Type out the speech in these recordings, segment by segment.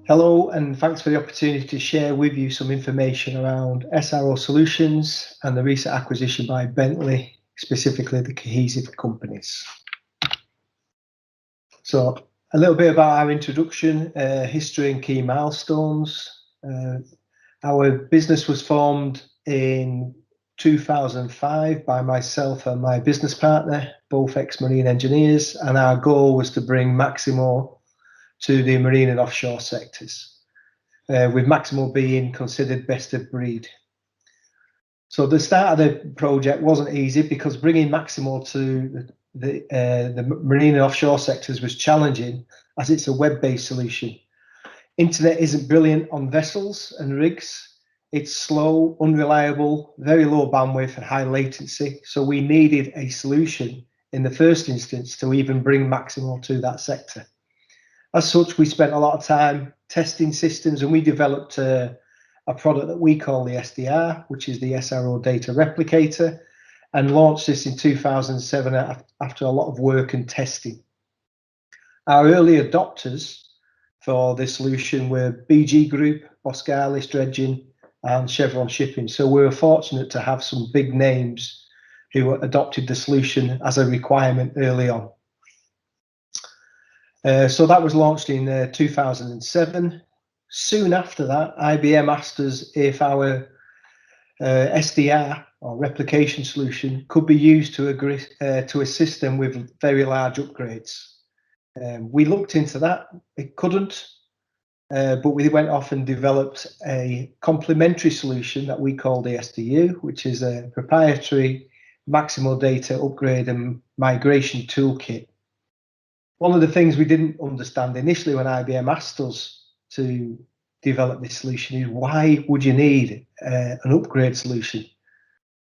Hello, and thanks for the opportunity to share with you some information around SRO Solutions and the recent acquisition by Bentley, specifically the cohesive companies. So a little bit about our introduction, history and key milestones. Our business was formed in 2005 by myself and my business partner, both ex-marine engineers, and our goal was to bring Maximo to the marine and offshore sectors, with Maximo being considered best of breed. So the start of the project wasn't easy because bringing Maximo to the marine and offshore sectors was challenging, as it's a web-based solution. Internet isn't brilliant on vessels and rigs. It's slow, unreliable, very low bandwidth and high latency. So we needed a solution in the first instance to even bring Maximo to that sector. As such, we spent a lot of time testing systems, and we developed a product that we call the SDR, which is the SRO Data Replicator, and launched this in 2007 after a lot of work and testing. Our early adopters for this solution were BG Group, Boskalis Dredging, and Chevron Shipping. So we were fortunate to have some big names who adopted the solution as a requirement early on. So that was launched in 2007. Soon after that, IBM asked us if our SDR or replication solution could be used to assist them with very large upgrades. We looked into that. It couldn't, but we went off and developed a complementary solution that we call the SDU, which is a proprietary Maximo data upgrade and migration toolkit. One of the things we didn't understand initially when IBM asked us to develop this solution is, why would you need an upgrade solution?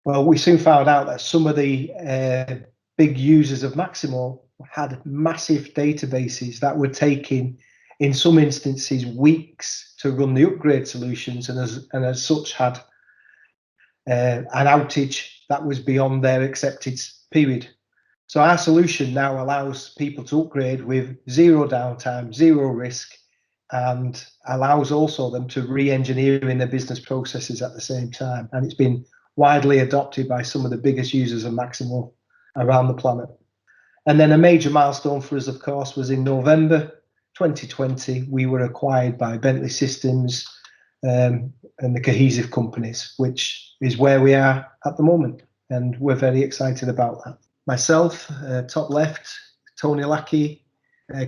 Well, we soon found out that some of the big users of Maximo had massive databases that were taking, in some instances, weeks to run the upgrade solutions, and as such had an outage that was beyond their accepted period. So our solution now allows people to upgrade with zero downtime, zero risk, and allows also them to re-engineer in their business processes at the same time. And it's been widely adopted by some of the biggest users of Maximo around the planet. And then a major milestone for us, of course, was in November 2020, we were acquired by Bentley Systems and the cohesive companies, which is where we are at the moment. And we're very excited about that. Myself, top left, Tony Lacky,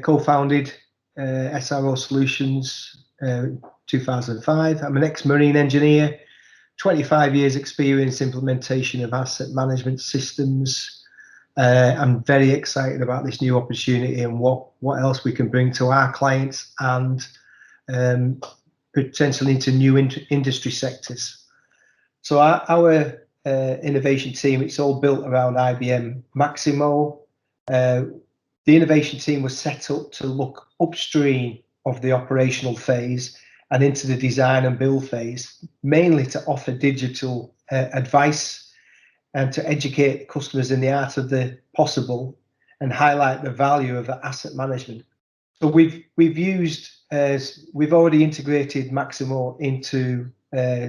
co-founded SRO Solutions 2005. I'm an ex-marine engineer, 25 years experience implementation of asset management systems. I'm very excited about this new opportunity and what else we can bring to our clients and potentially into new industry sectors. So our innovation team, it's all built around IBM Maximo. The innovation team was set up to look upstream of the operational phase and into the design and build phase, mainly to offer digital advice and to educate customers in the art of the possible and highlight the value of asset management. So we've already integrated Maximo into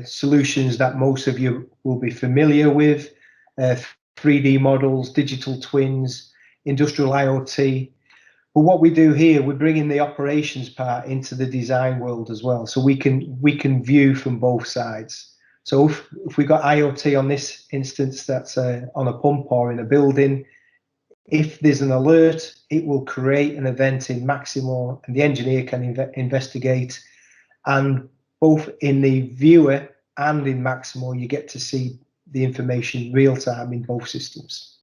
solutions that most of you will be familiar with, 3D models, digital twins, industrial IoT. But what we do here, we're bringing the operations part into the design world as well, so we can view from both sides. So if we've got IoT on this instance that's on a pump or in a building, if there's an alert, it will create an event in Maximo and the engineer can investigate. And both in the viewer and in Maximo, you get to see the information real time in both systems.